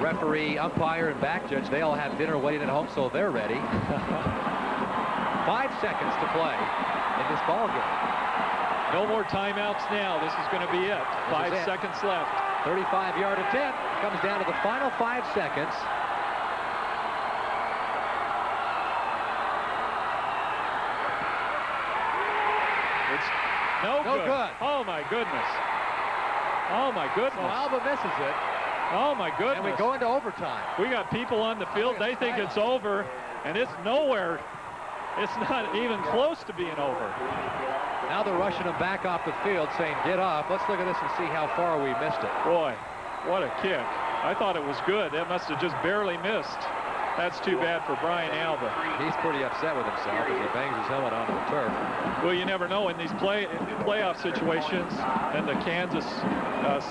referee, umpire, and back judge, they all have dinner waiting at home, so they're ready. 5 seconds to play in this ball game. No more timeouts now. This is going to be it. 5 seconds left. 35-yard attempt. Comes down to the final 5 seconds. It's no good. Oh, my goodness. Oh, my goodness. So Alba misses it. Oh, my goodness. And we go into overtime. We got people on the field. They think it's over, and it's nowhere. It's not even close to being over. Now they're rushing him back off the field, saying, get off. Let's look at this and see how far we missed it. Boy, what a kick. I thought it was good. That must have just barely missed. That's too bad for Brian Alba. He's pretty upset with himself as he bangs his helmet onto the turf. Well, you never know in these playoff situations and the Kansas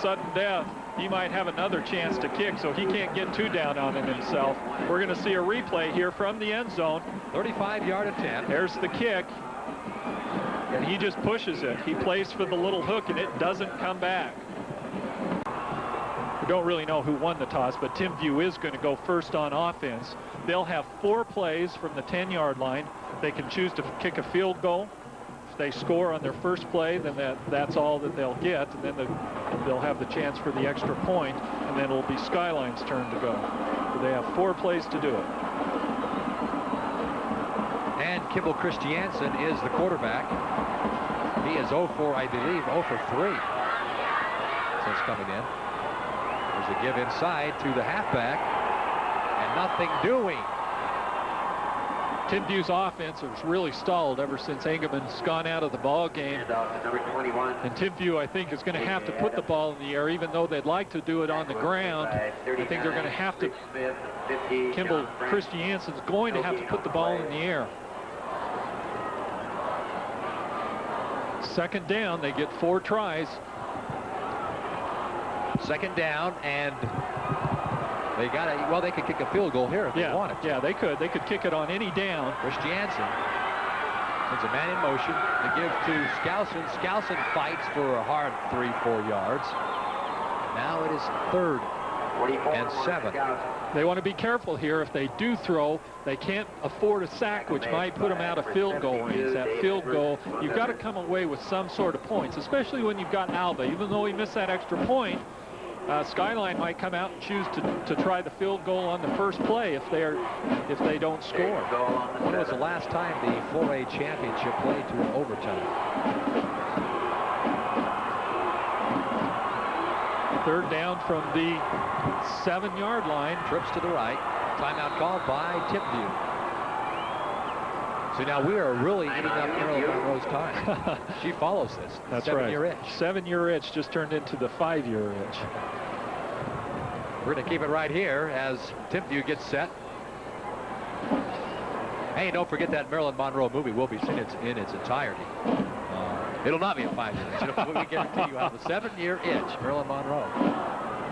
sudden death, he might have another chance to kick, so he can't get too down on him himself. We're going to see a replay here from the end zone. 35-yard attempt. There's the kick, and he just pushes it. He plays for the little hook, and it doesn't come back. We don't really know who won the toss, but Timpview is going to go first on offense. They'll have 4 plays from the 10-yard line. They can choose to kick a field goal. If they score on their first play, then that's all that they'll get, and then they'll have the chance for the extra point, and then it'll be Skyline's turn to go. So they have 4 plays to do it. And Kimball Christiansen is the quarterback. He is 0 for, I believe, 0 for 3 since coming in. There's a give inside to the halfback, and nothing doing. Timpview's offense has really stalled ever since Engelman's gone out of the ball game. And Timpview, I think, is going to have to put the ball in the air, even though they'd like to do it on the ground. I think they're going to have to. Kimball Christiansen's going to have to put the ball in the air. Second down, they get 4 tries. Second down, and they got it. Well, they could kick a field goal here if they wanted to. Yeah, they could. They could kick it on any down. Christiansen sends a man in motion. They give to Skousen. Skousen fights for a hard 3-4 yards. Now it is 3rd and 7. They want to be careful here. If they do throw, they can't afford a sack, which might put them out of field goal range. That field goal, you've got to come away with some sort of points, especially when you've got Alba. Even though he missed that extra point, Skyline might come out and choose to try the field goal on the first play if they don't score. When was the last time the 4A championship played to an overtime? 3rd down from the 7-yard line. Trips to the right. Timeout called by Timpview. So now we are really eating up Marilyn Monroe's time. She follows this. That's 7-year right. itch. 7-year itch just turned into the 5-year itch. We're going to keep it right here as Timpview gets set. Hey, don't forget that Marilyn Monroe movie will be seen in its entirety. It'll not be a 5-year itch. We guarantee you have a 7-year itch, Marilyn Monroe.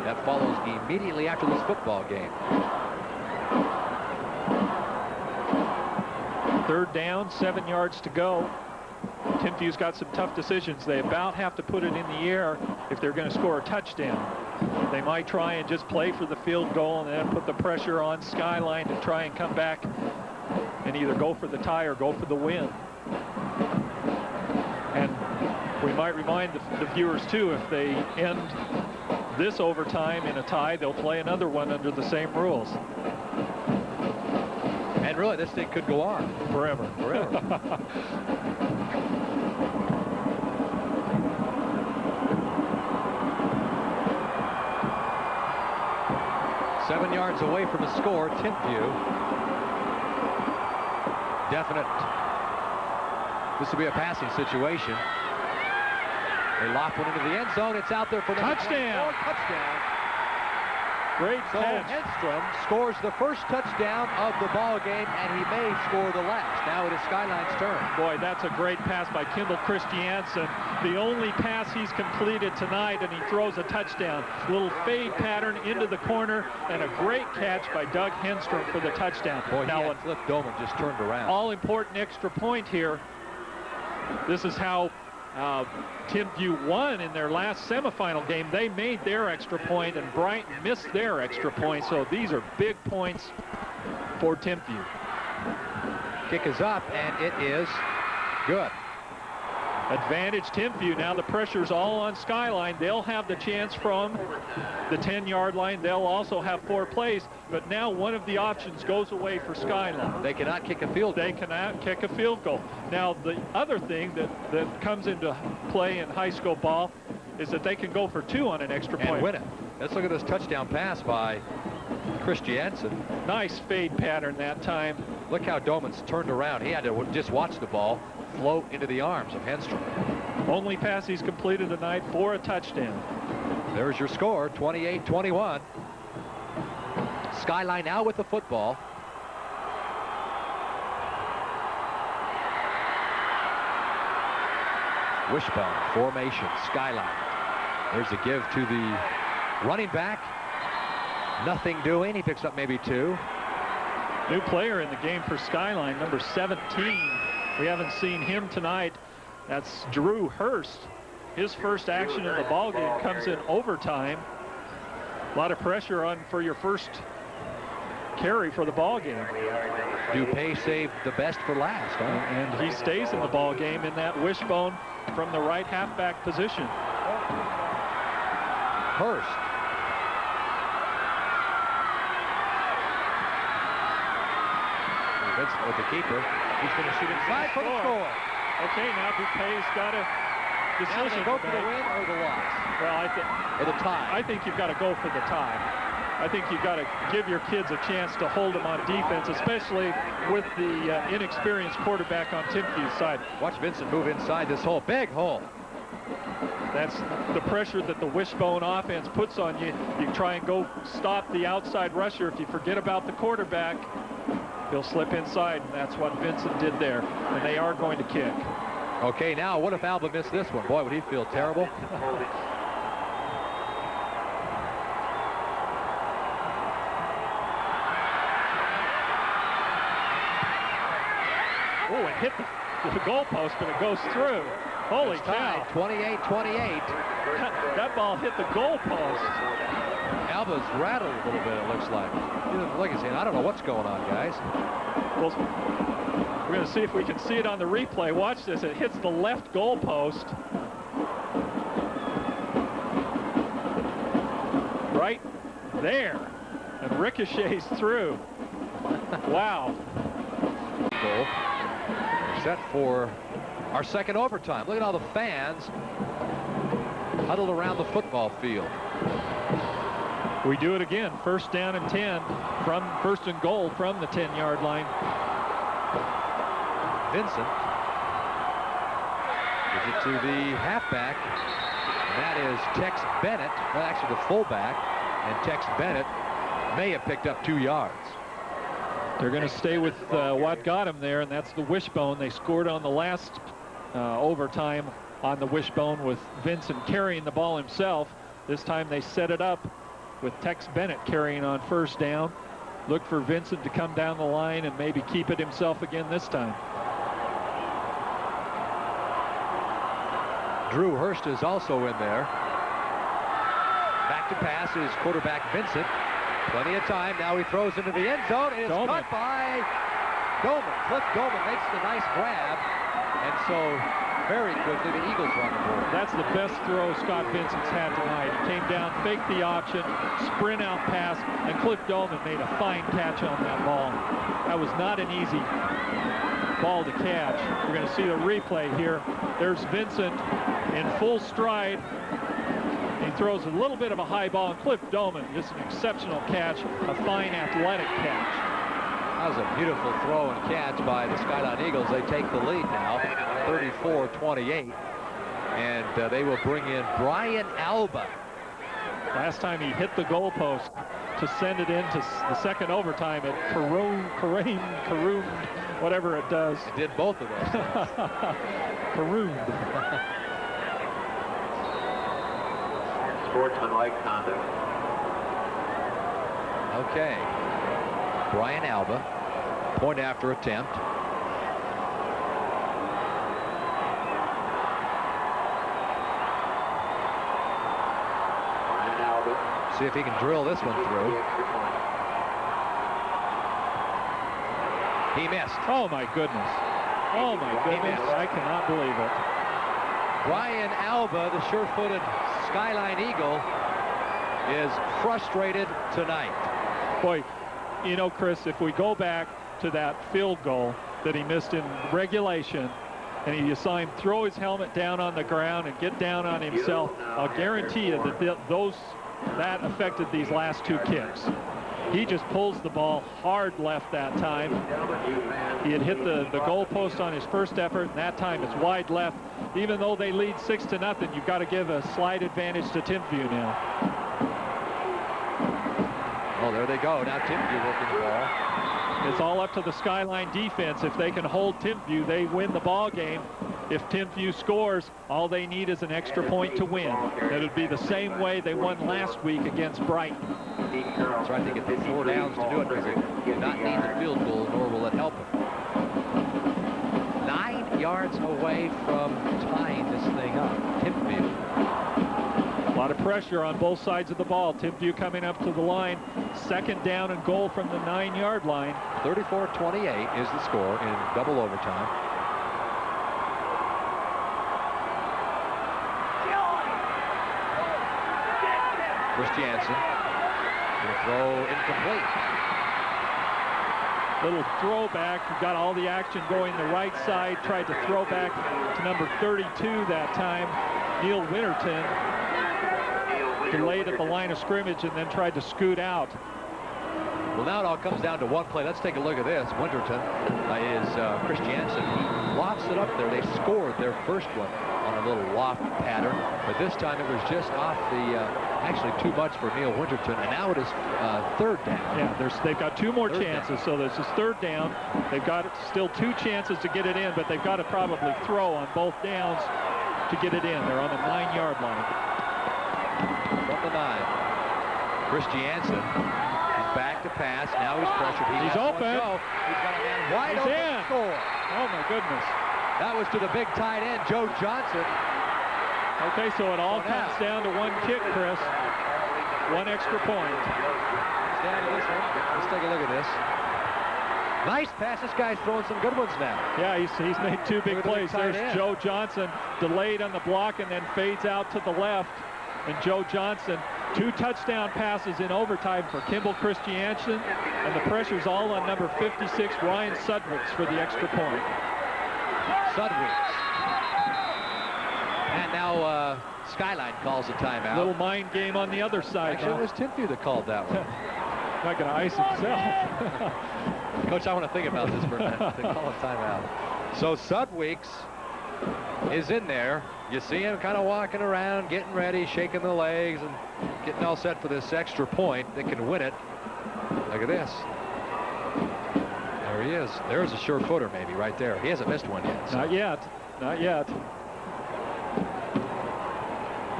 That follows immediately after this football game. 3rd down, 7 yards to go. Timpview's got some tough decisions. They about have to put it in the air if they're going to score a touchdown. They might try and just play for the field goal and then put the pressure on Skyline to try and come back and either go for the tie or go for the win. And we might remind the viewers, too, if they end this overtime in a tie, they'll play another one under the same rules. And really, this thing could go on. Forever. Forever. Seven yards away from the score, Timpview. Definite. This will be a passing situation. They lock one into the end zone. It's out there for the touchdown. Touchdown. Great catch. Henstrom scores the first touchdown of the ball game, and he may score the last. Now it is Skyline's turn. Boy, that's a great pass by Kimball Christiansen. The only pass he's completed tonight, and he throws a touchdown. Little fade pattern into the corner, and a great catch by Doug Henstrom for the touchdown. Boy, now, he had flipped Doman, just turned around. All important extra point here. This is how Timpview won in their last semifinal game. They made their extra point, and Brighton missed their extra point. So these are big points for Timpview. Kick is up, and it is good. Advantage Timpview. Now the pressure's all on Skyline. They'll have the chance from the 10-yard line. They'll also have 4 plays, but now one of the options goes away for Skyline. They cannot kick a field goal. They cannot kick a field goal. Now the other thing that comes into play in high school ball is that they can go for 2 on an extra point. And win it. Let's look at this touchdown pass by Christiansen. Nice fade pattern that time. Look how Doman's turned around. He had to just watch the ball float into the arms of Henstrom. Only pass he's completed tonight for a touchdown. There's your score, 28-21. Skyline now with the football. Wishbone formation, Skyline. There's a give to the running back. Nothing doing. He picks up maybe 2. New player in the game for Skyline, number 17. We haven't seen him tonight. That's Drew Hurst. His first action of the ball game comes in overtime. A lot of pressure on for your first carry for the ball game. Dupay saved the best for last, huh? And he stays in the ball game in that wishbone from the right halfback position. Hurst. Vincent with the keeper. He's going to shoot inside for the score. Okay, now Dupay's got a decision. Now they go for the win or the loss? Well, or the tie. I think you've got to go for the tie. I think you've got to give your kids a chance to hold them on defense, especially with the inexperienced quarterback on Timpview's side. Watch Vincent move inside this hole. Big hole. That's the pressure that the wishbone offense puts on you. You try and go stop the outside rusher. If you forget about the quarterback, he'll slip inside, and that's what Vincent did there. And they are going to kick. Okay, now what if Alba missed this one? Boy, would he feel terrible. Oh, it hit the goalpost, but it goes through. Holy cow. 28-28. That ball hit the goalpost. Alba's rattled a little bit, it looks like. Look, he's saying, I don't know what's going on, guys. Well, we're going to see if we can see it on the replay. Watch this. It hits the left goalpost. Right there. And ricochets through. Wow. Goal. Set for our second overtime. Look at all the fans huddled around the football field. We do it again. First down and 10 from first and goal from the 10-yard line. Vincent gives it to the halfback. And that is Tex Bennett. Well, actually the fullback. And Tex Bennett may have picked up 2 yards. They're going to stay with what got him there, and that's the wishbone. They scored on the last overtime on the wishbone with Vincent carrying the ball himself. This time they set it up with Tex Bennett carrying on first down. Look for Vincent to come down the line and maybe keep it himself again this time. Drew Hurst is also in there. Back to pass is quarterback Vincent. Plenty of time. Now he throws into the end zone. And it's caught by Doman. Cliff Doman makes the nice grab. And so very quickly the Eagles run the board. That's the best throw Scott Vincent's had tonight. He came down, faked the option, sprint out pass, and Cliff Doman made a fine catch on that ball. That was not an easy ball to catch. We're going to see the replay here. There's Vincent in full stride. He throws a little bit of a high ball, and Cliff Doman, just an exceptional catch, a fine athletic catch. That was a beautiful throw and catch by the Skyline Eagles. They take the lead now, 34-28. And they will bring in Brian Alba. Last time he hit the goalpost to send it into the second overtime, it caroomed, whatever it does. It did both of those. Caroomed. Sportsmanlike conduct. Okay. Brian Alba, point after attempt. See if he can drill this one through. He missed. Oh, my goodness. Oh, my goodness. I cannot believe it. Brian Alba, the sure-footed Skyline Eagle, is frustrated tonight. Boy, you know, Chris, if we go back to that field goal that he missed in regulation, and you saw him throw his helmet down on the ground and get down on himself, I'll guarantee you that that affected these last two kicks. He just pulls the ball hard left that time. He had hit the goal post on his first effort, and that time it's wide left. Even though they lead 6-0, you've got to give a slight advantage to Timpview now. Oh, there they go. Now Timpview working the ball. It's all up to the Skyline defense. If they can hold Timpview, they win the ball game. If Timpview scores, all they need is an extra point to win. That would be the same way they won last week against Brighton. That's right, they get the 4 downs to do it because they do not need the field goal, nor will it help them. 9 yards away from tying this thing up. Timpview. A lot of pressure on both sides of the ball. Timpview coming up to the line. 2nd down and goal from the 9-yard line. 34-28 is the score in double overtime. Christiansen going to throw incomplete. Little throwback. You got all the action going the right side. Tried to throw back to number 32 that time, Neil Winterton. Delayed at the line of scrimmage and then tried to scoot out. Well, now it all comes down to one play. Let's take a look at this. Winterton is Christiansen. He lofts it up there. They scored their first one on a little loft pattern, but this time it was just off the, actually too much for Neil Winterton, and now it is 3rd down. Yeah, they've got 2 more chances, down. so this is 3rd down. They've got still 2 chances to get it in, but they've got to probably throw on both downs to get it in. They're on the 9-yard line. From the 9. Christiansen. Back to pass. Now he's pressured. He's open. He's got a man wide open to score. Oh, my goodness. That was to the big tight end, Joe Johnson. Okay, so it all comes down to one kick, Chris. 1 extra point. It's down to this one. Let's take a look at this. Nice pass. This guy's throwing some good ones now. Yeah, he's made 2 big plays. There's Joe Johnson delayed on the block and then fades out to the left. And Joe Johnson, 2 touchdown passes in overtime for Kimball Christiansen, and the pressure's all on number 56, Ryan Sudwicks, for the extra point. Sudwicks. And now Skyline calls a timeout. Little mind game on the other side. Actually, it was Timpview that called that one. Not going to ice himself. Coach, I want to think about this for a minute. They call a timeout. So Sudwicks is in there. You see him kind of walking around, getting ready, shaking the legs, and getting all set for this extra point that can win it. Look at this. There he is. There's a sure footer maybe right there. He hasn't missed one yet. So. Not yet. Not yet.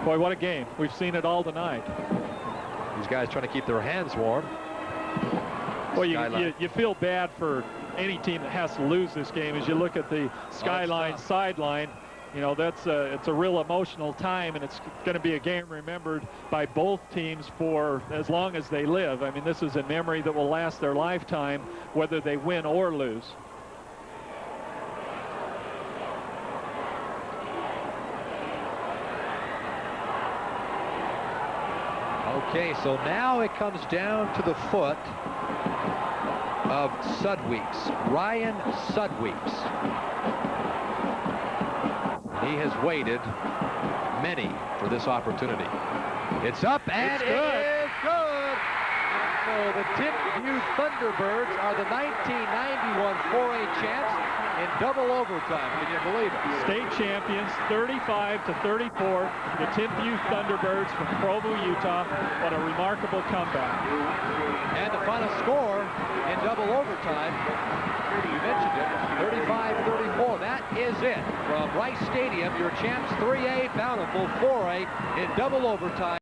Boy, what a game. We've seen it all tonight. These guys trying to keep their hands warm. Well, you feel bad for any team that has to lose this game. As you look at the Skyline sideline, you know, it's a real emotional time, and it's going to be a game remembered by both teams for as long as they live. I mean, this is a memory that will last their lifetime, whether they win or lose. Okay, so now it comes down to the foot of Sudwicks, Ryan Sudwicks. He has waited many for this opportunity. It's up, and it's good. It is good. So the Timpview Thunderbirds are the 1991 4A champs in double overtime. Can you believe it? State champions, 35-34. The Timpview Thunderbirds from Provo, Utah. What a remarkable comeback. And the final score in double overtime, you mentioned it, 35-34. That is it from Rice Stadium. Your champs 3A, Bountiful 4A in double overtime.